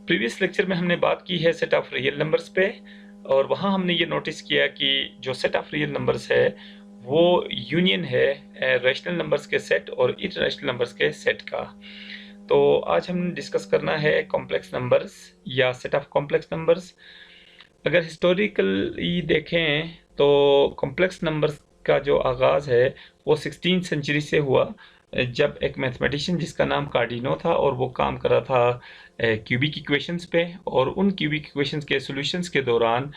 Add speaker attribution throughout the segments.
Speaker 1: Previous lecture में हमने बात की है सेट ऑफ रियल नंबर्स पे, और वहाँ हमने ये नोटिस किया कि जो सेट ऑफ रियल नंबर्स है वो यूनियन है रैशनल नंबर्स के सेट और इररेशनल नंबर्स के सेट का। तो आज हम डिस्कस करना है कॉम्प्लेक्स नंबर्स या सेट ऑफ कॉम्प्लेक्स नंबर्स। अगर हिस्टोरिकली देखें तो कॉम्प्लेक्स नंबर्स का जो आगाज़ है वो 16th सेंचुरी से हुआ, जब एक मैथमेटिशियन जिसका नाम कार्डिनो था और वो काम कर रहा था क्यूबिक इक्वेशंस पे, और उन क्यूबिक इक्वेशंस के सॉल्यूशंस के दौरान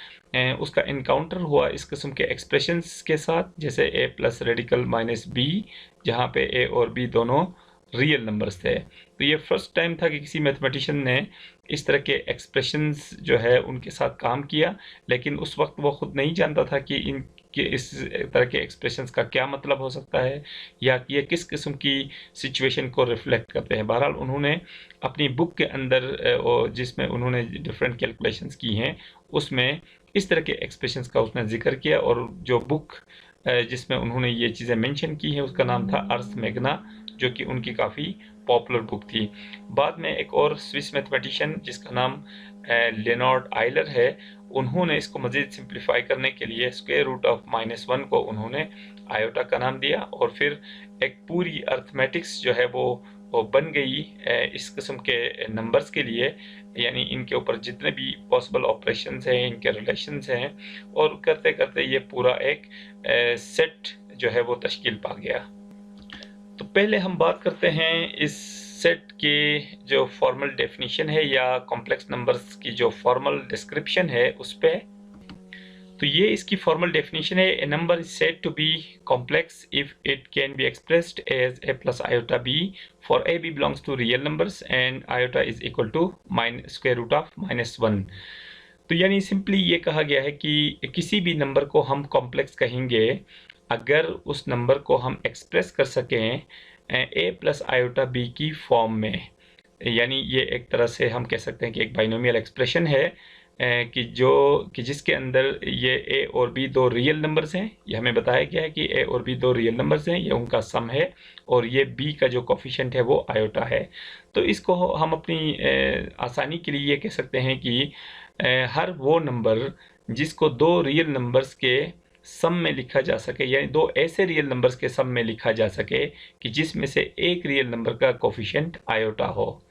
Speaker 1: उसका इनकाउंटर हुआ इस किस्म के एक्सप्रेशंस के साथ, जैसे a plus radical minus B, जहाँ पे a और b दोनों रियल नंबर्स थे। तो ये फर्स्ट टाइम था कि किसी मैथमेटिशियन ने इस तरह के एक्सप्रेशंस जो है उनके साथ काम किया, लेकिन उस वक्त वो खुद नहीं जानता था कि इनके इस तरह के एक्सप्रेशंस का क्या मतलब हो सकता है या ये किस किस्म की सिचुएशन को रिफ्लेक्ट करते हैं। बहरहाल उन्होंने अपनी बुक के अंदर जिसमें उन्होंने डिफरेंट कैलकुलेशंस की हैं उसमें इस तरह के एक्सप्रेशंस का उसने जिक्र किया, और जो बुक जिसमें उन्होंने ये चीज़ें मेंशन की हैं उसका नाम था अर्थ मैग्ना, जो कि उनकी काफ़ी पॉपुलर बुक थी। बाद में एक और स्विस मैथमेटिशियन जिसका नाम लेनार्ड आइलर है, उन्होंने इसको मज़ीद सिंप्लीफाई करने के लिए स्क्वायर रूट ऑफ -1 को उन्होंने आयोटा का नाम दिया, और फिर एक पूरी अर्थमेटिक्स जो है वो बन गई इस किस्म के नंबर्स के लिए, यानी इनके ऊपर जितने भी पॉसिबल ऑपरेशंस हैं, इनके रिलेशंस हैं, और करते करते ये पूरा एक सेट जो है वो तश्कील पा गया। तो पहले हम बात करते हैं इस सेट के जो फॉर्मल डेफिनेशन है या कॉम्प्लेक्स नंबर्स की जो फॉर्मल डिस्क्रिप्शन है उस पे। तो ये इसकी फॉर्मल डेफिनेशन है, a number is said to be complex if it can be expressed as a plus iota b for a b belongs to real numbers and iota is equal to square root of -1। तो यानी simply ये कहा गया है कि किसी भी number को हम कॉम्प्लेक्स कहेंगे अगर उस नंबर को हम एक्सप्रेस कर सकें a प्लस आयोटा b की फॉर्म में। यानी ये एक तरह से हम कह सकते हैं कि एक बाइनोमियल एक्सप्रेशन है कि जिसके अंदर ये a और b दो रियल नंबर्स हैं। ये हमें बताया गया है कि a और b दो रियल नंबर्स हैं, ये उनका सम है, और ये b का जो कोफिशिएंट है वो आयोटा है। तो इसको हम अपनी आसानी के लिए ये कह सकते हैं कि हर वो नंबर जिसको दो रियल नंबर्स के सम में लिखा जा सके, यानी दो ऐसे रियल नंबर्स के सम में लिखा जा सके कि जिसमें से एक रियल नंबर का कोफिशिएंट आयोटा हो।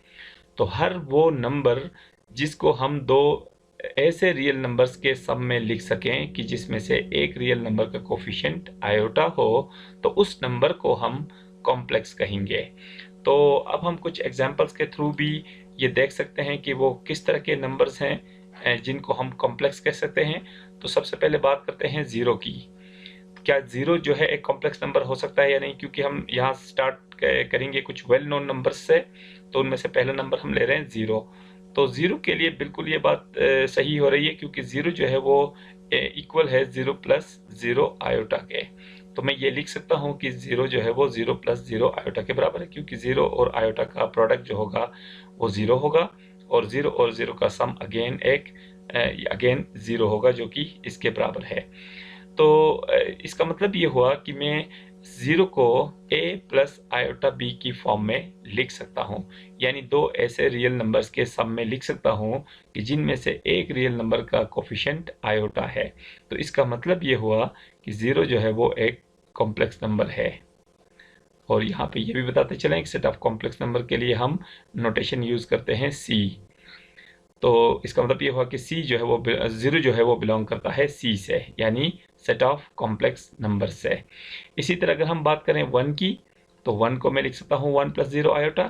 Speaker 1: तो हर वो नंबर जिसको हम दो ऐसे रियल नंबर्स के सम में लिख सकें कि जिसमें से एक रियल नंबर का कोफिशिएंट आयोटा हो, तो उस नंबर को हम कॉम्प्लेक्स कहेंगे। तो अब हम कुछ एग्जांपल्स के थ्रू भी ये देख सकते हैं कि वो किस तरह के नंबर्स हैं जिनको हम कॉम्प्लेक्स कह सकते हैं। तो सबसे पहले बात करते हैं ज़ीरो की। क्या ज़ीरो जो है एक कॉम्प्लेक्स नंबर हो सकता है या नहीं, क्योंकि हम यहाँ स्टार्ट करेंगे कुछ वेल नोन नंबर्स से। तो उनमें से पहला नंबर हम ले रहे हैं ज़ीरो। तो ज़ीरो के लिए बिल्कुल ये बात सही हो रही है, क्योंकि ज़ीरो जो है वो इक्वल है ज़ीरो प्लस ज़ीरो आयोटा के। तो मैं ये लिख सकता हूँ कि ज़ीरो जो है वो ज़ीरो प्लस ज़ीरो आयोटा के बराबर है, क्योंकि ज़ीरो और आयोटा का प्रोडक्ट जो होगा वो ज़ीरो होगा, और ज़ीरो का सम अगेन ज़ीरो होगा, जो कि इसके बराबर है। तो इसका मतलब ये हुआ कि मैं ज़ीरो को a प्लस आयोटा b की फॉर्म में लिख सकता हूँ, यानी दो ऐसे रियल नंबर्स के सम में लिख सकता हूँ कि जिनमें से एक रियल नंबर का कोफिशिएंट आयोटा है। तो इसका मतलब ये हुआ कि ज़ीरो जो है वो एक कॉम्प्लेक्स नंबर है। और यहाँ पे ये भी बताते चलें कि सेट ऑफ कॉम्प्लेक्स नंबर के लिए हम नोटेशन यूज़ करते हैं c। तो इसका मतलब ये हुआ कि सी जो है वो ज़ीरो जो है वो बिलोंग करता है सी से, यानी सेट ऑफ कॉम्प्लेक्स नंबर से। इसी तरह अगर हम बात करें वन की, तो वन को मैं लिख सकता हूँ वन प्लस ज़ीरो आयोटा,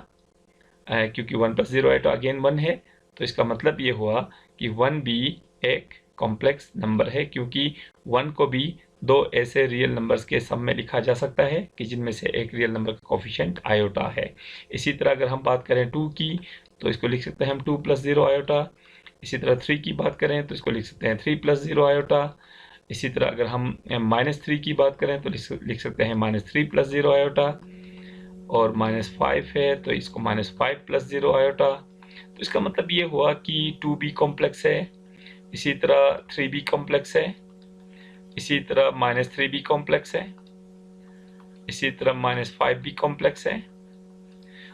Speaker 1: क्योंकि one plus zero iota again one है। तो इसका मतलब ये हुआ कि वन भी एक कॉम्प्लेक्स नंबर है, क्योंकि वन को भी दो ऐसे रियल नंबर्स के सम में लिखा जा सकता है कि जिनमें से एक रियल नंबर का कोफिशिएंट आयोटा है। इसी तरह अगर हम बात करें टू की, तो इसको लिख सकते हैं हम टू प्लस ज़ीरो आयोटा। इसी तरह थ्री की बात करें तो इसको लिख सकते हैं थ्री प्लस ज़ीरो आयोटा। इसी तरह अगर हम -3 की बात करें तो लिख सकते हैं -3 प्लस ज़ीरो आयोटा, और -5 है तो इसको -5 प्लस ज़ीरो आयोटा। तो इसका मतलब ये हुआ कि टू भी कॉम्प्लेक्स है, इसी तरह थ्री भी कॉम्प्लेक्स है, इसी तरह -3 भी कॉम्प्लेक्स है, इसी तरह -5 भी कॉम्प्लेक्स है।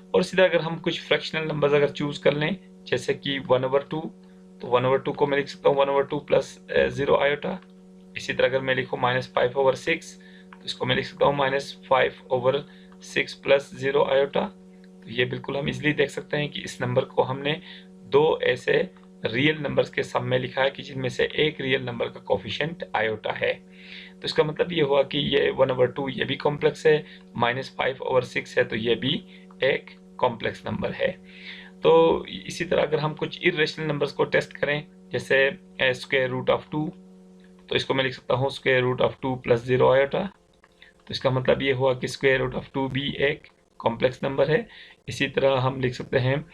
Speaker 1: और इसी तरह अगर हम कुछ फ्रैक्शनल नंबर्स अगर चूज़ कर लें, जैसे कि 1/2, तो 1/2 को मैं लिख सकता हूँ 1/2 प्लस 0 आयोटा। इसी तरह अगर मैं लिखूँ -5/6, तो इसको मैं लिख सकता हूँ -5/6 प्लस 0 आयोटा। तो ये बिल्कुल हम इजीली देख सकते हैं कि इस नंबर को हमने दो ऐसे रियल नंबर्स के सम में लिखा है कि जिनमें से एक रियल नंबर का कोफिशिएंट आयोटा है। तो इसका मतलब ये हुआ कि ये 1/2 ये भी कॉम्प्लेक्स है, -5/6 है तो ये भी एक कॉम्प्लेक्स नंबर है। तो इसी तरह अगर हम कुछ इर्रेशनल नंबर्स को टेस्ट करें, जैसे स्क्वायर रूट ऑफ 2, तो इसको मैं लिख सकता हूँ square root of 2 plus 0 iota. तो इसका मतलब ये हुआ कि स्क्वायर रूट ऑफ 2 भी एक कॉम्प्लेक्स नंबर है। इसी तरह हम लिख सकते हैं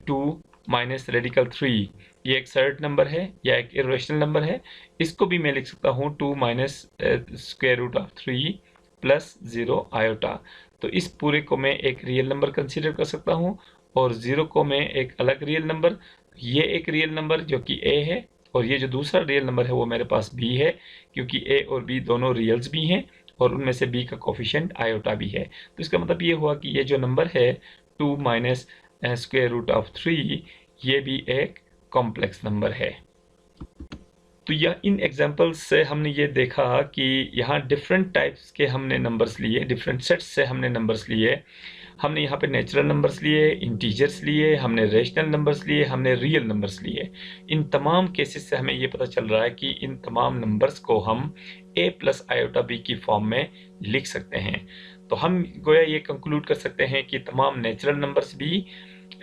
Speaker 1: 2 माइनस रेडिकल 3, ये एक सर्ड नंबर है या एक इरेशनल नंबर है। इसको भी मैं लिख सकता हूँ 2 minus square root of 3 plus 0 iota. तो इस पूरे को मैं एक रियल नंबर कंसीडर कर सकता हूँ और 0 को मैं एक अलग रियल नंबर। ये एक रियल नंबर जो कि a है, और ये जो दूसरा रियल नंबर है वो मेरे पास b है, क्योंकि a और b दोनों रियल्स भी हैं और उनमें से b का कोफिशिएंट आयोटा भी है। तो इसका मतलब ये हुआ कि ये जो नंबर है 2 माइनस स्क्वायर रूट ऑफ 3, ये भी एक कॉम्प्लेक्स नंबर है। तो यह इन एग्जांपल्स से हमने ये देखा कि यहाँ डिफरेंट टाइप्स के हमने नंबर्स लिए, डिफरेंट सेट्स से हमने नंबर्स लिए। हमने यहाँ पे नेचुरल नंबर्स लिए, इंटीजर्स लिए, हमने रेशनल नंबर्स लिए, हमने रियल नंबर्स लिए। इन तमाम केसेस से हमें ये पता चल रहा है कि इन तमाम नंबर्स को हम a प्लस आयोटा b की फॉर्म में लिख सकते हैं। तो हम गोया ये कंक्लूड कर सकते हैं कि तमाम नेचुरल नंबर्स भी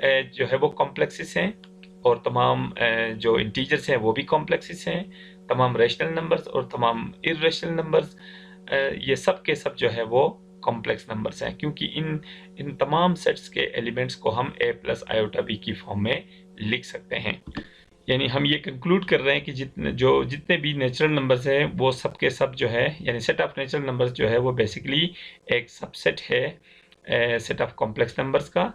Speaker 1: जो है वो कॉम्प्लेक्सेस हैं, और तमाम जो इंटीजर्स हैं वो भी कॉम्प्लेक्सेस हैं। तमाम रेशनल नंबर्स और तमाम इर्रेशनल नंबर्स, ये सब के सब जो है वो कॉम्प्लेक्स नंबर्स हैं, क्योंकि इन तमाम सेट्स के एलिमेंट्स को हम a प्लस आयोटा b की फॉर्म में लिख सकते हैं। यानी हम ये कंक्लूड कर रहे हैं कि जितने भी नेचुरल नंबर्स हैं वो सब के सब जो है, यानी सेट ऑफ नेचुरल नंबर्स जो है वो बेसिकली एक सबसेट है सेट ऑफ कॉम्प्लेक्स नंबर्स का।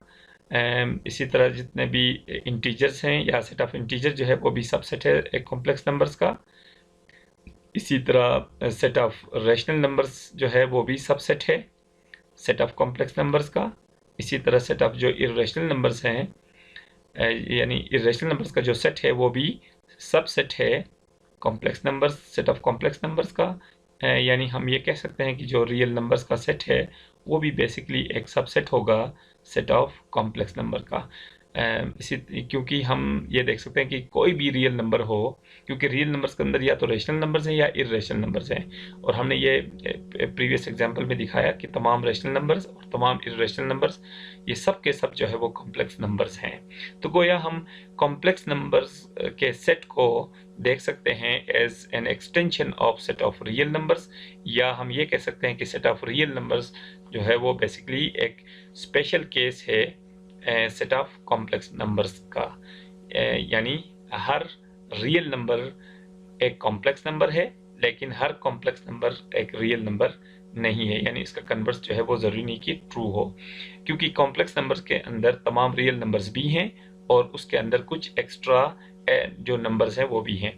Speaker 1: इसी तरह जितने भी इंटीजर्स हैं या सेट ऑफ इंटीजर जो है वो भी सबसेट है एक कॉम्प्लेक्स नंबर्स का। इसी तरह सेट ऑफ रेशनल नंबर्स जो है वो भी सबसेट है सेट ऑफ कॉम्प्लेक्स नंबर्स का। इसी तरह सेट ऑफ जो इरेशनल नंबर्स हैं, यानी इरेशनल नंबर्स का जो सेट है वो भी सबसेट है complex numbers, set of complex numbers का। यानी हम ये कह सकते हैं कि जो रियल नंबर्स का सेट है वो भी बेसिकली एक सबसेट होगा सेट ऑफ कॉम्प्लेक्स नंबर का। इसी क्योंकि हम ये देख सकते हैं कि कोई भी रियल नंबर हो, क्योंकि रियल नंबर्स के अंदर या तो रेशनल नंबर्स हैं या इरेशनल नंबर्स हैं, और हमने ये प्रीवियस एग्जांपल में दिखाया कि तमाम रेशनल नंबर्स और तमाम इरेशनल नंबर्स ये सब के सब जो है वो कॉम्प्लेक्स नंबर्स हैं। तो गोया हम कॉम्प्लेक्स नंबर्स के सेट को देख सकते हैं as an extension of set of real numbers, या हम ये कह सकते हैं कि सेट ऑफ रियल नंबर्स जो है वो बेसिकली एक स्पेशल केस है सेट ऑफ कॉम्प्लेक्स नंबर्स का। यानी हर रियल नंबर एक कॉम्प्लेक्स नंबर है, लेकिन हर कॉम्प्लेक्स नंबर एक रियल नंबर नहीं है, यानी इसका कन्वर्स जो है वो ज़रूरी नहीं कि ट्रू हो, क्योंकि कॉम्प्लेक्स नंबर्स के अंदर तमाम रियल नंबर्स भी हैं और उसके अंदर कुछ एक्स्ट्रा जो नंबर्स हैं वो भी हैं।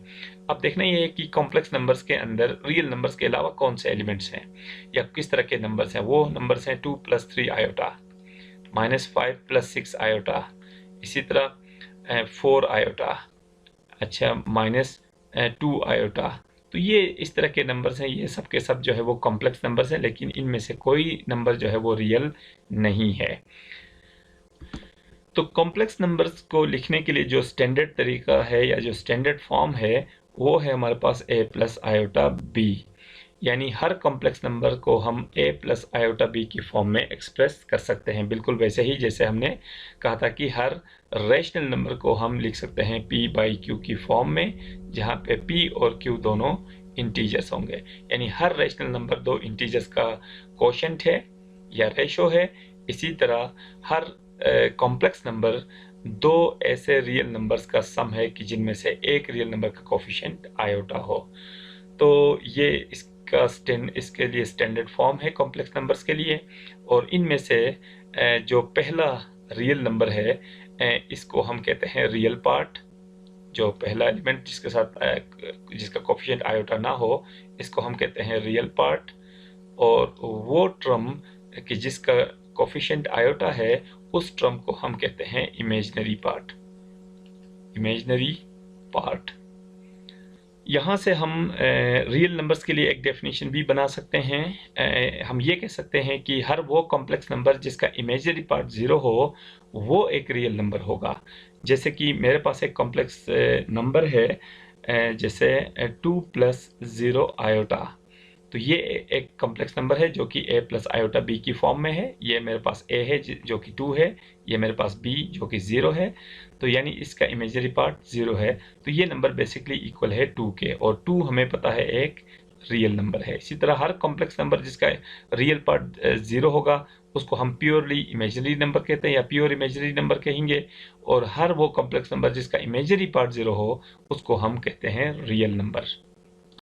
Speaker 1: अब देखना ये है कि कॉम्प्लेक्स नंबर्स के अंदर रियल नंबर्स के अलावा कौन से एलिमेंट्स हैं या किस तरह के नंबर्स हैं। वो नंबर्स हैं 2 + 3 आयोटा, -5 + 6 आयोटा, इसी तरह 4 आयोटा, अच्छा -2 आयोटा। तो ये इस तरह के नंबर्स हैं, ये सब के सब जो है वो कॉम्प्लेक्स नंबर्स हैं, लेकिन इनमें से कोई नंबर जो है वो रियल नहीं है। तो कॉम्प्लेक्स नंबर्स को लिखने के लिए जो स्टैंडर्ड तरीका है या जो स्टैंडर्ड फॉर्म है वो है हमारे पास a + आयोटा b, यानी हर कॉम्प्लेक्स नंबर को हम a + आयोटा b की फॉर्म में एक्सप्रेस कर सकते हैं, बिल्कुल वैसे ही जैसे हमने कहा था कि हर रेशनल नंबर को हम लिख सकते हैं p/q की फॉर्म में, जहाँ पे p और q दोनों इंटीजर्स होंगे। यानी हर रेशनल नंबर दो इंटीजर्स का कोशेंट है या रेशो है। इसी तरह हर कॉम्प्लेक्स नंबर दो ऐसे रियल नंबर्स का सम है कि जिनमें से एक रियल नंबर का कोफिशिएंट आयोटा हो। तो ये इसके लिए स्टैंडर्ड फॉर्म है कॉम्प्लेक्स नंबर्स के लिए। और इनमें से जो पहला रियल नंबर है इसको हम कहते हैं रियल पार्ट। जो पहला एलिमेंट जिसका कोफिशिएंट आयोटा ना हो, इसको हम कहते हैं रियल पार्ट। और वो टर्म कि जिसका कोफिशिएंट आयोटा है उस टर्म को हम कहते हैं इमेजिनरी पार्ट। Imaginary part. यहाँ से हम रियल नंबर्स के लिए एक डेफिनेशन भी बना सकते हैं। हम ये कह सकते हैं कि हर वो कॉम्प्लेक्स नंबर जिसका इमेजिनरी पार्ट 0 हो वो एक रियल नंबर होगा। जैसे कि मेरे पास एक कॉम्प्लेक्स नंबर है, जैसे 2 + 0 आयोटा। तो ये एक कॉम्प्लेक्स नंबर है जो कि a + आयोटा b की फॉर्म में है। ये मेरे पास a है जो कि 2 है, ये मेरे पास b जो कि 0 है। तो यानी इसका इमेजिनरी पार्ट 0 है। तो ये नंबर बेसिकली इक्वल है 2 के, और 2 हमें पता है एक रियल नंबर है। इसी तरह हर कॉम्प्लेक्स नंबर जिसका रियल पार्ट 0 होगा उसको हम प्योरली इमेजिनरी नंबर कहते हैं या प्योर इमेजिनरी नंबर कहेंगे, और हर वो कॉम्प्लेक्स नंबर जिसका इमेजिनरी पार्ट 0 हो उसको हम कहते हैं रियल नंबर।